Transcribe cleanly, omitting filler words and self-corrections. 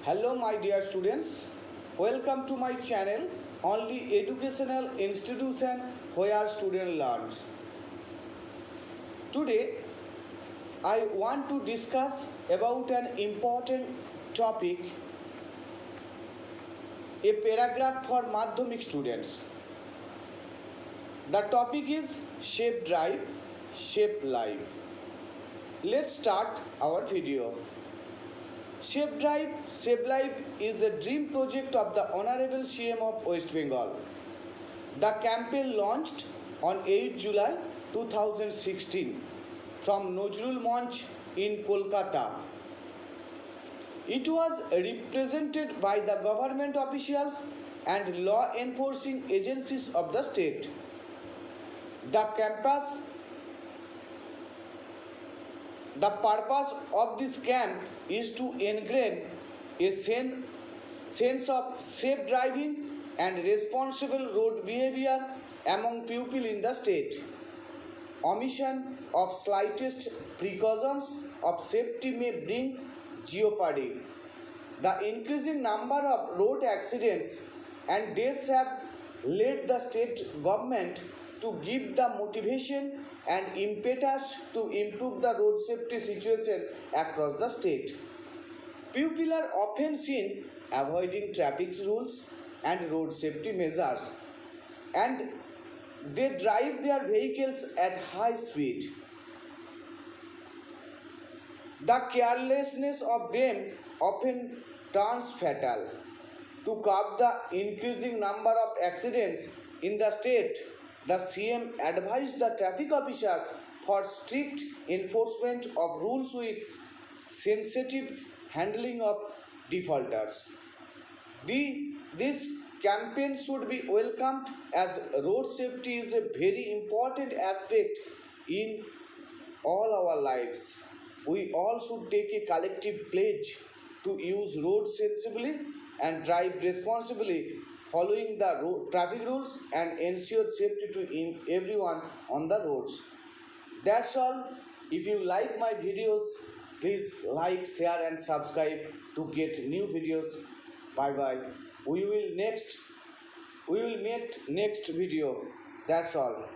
Hello my dear students, welcome to my channel, only educational institution where student learns. Today I want to discuss about an important topic, a paragraph for madhyamik students. The topic is Shape Drive, Shape Life. Let's start our video. Shape Drive, Shape Life is a dream project of the Honorable CM of West Bengal. The campaign launched on 8 July 2016 from Nojrul Monch in Kolkata. It was represented by the government officials and law enforcing agencies of the state. The purpose of this camp is to ingrain a sense of safe driving and responsible road behavior among pupils in the state. Omission of slightest precautions of safety may bring jeopardy. The increasing number of road accidents and deaths have led the state government to give the motivation and impetus to improve the road safety situation across the state. Pupils are often seen avoiding traffic rules and road safety measures, and they drive their vehicles at high speed. The carelessness of them often turns fatal. To curb the increasing number of accidents in the state, the CM advised the traffic officers for strict enforcement of rules with sensitive handling of defaulters. This campaign should be welcomed as road safety is a very important aspect in all our lives. We all should take a collective pledge to use roads sensibly and drive responsibly, following the traffic rules and ensure safety to everyone on the roads. That's all. If you like my videos, please like, share and subscribe to get new videos. Bye bye. We will meet next video. That's all.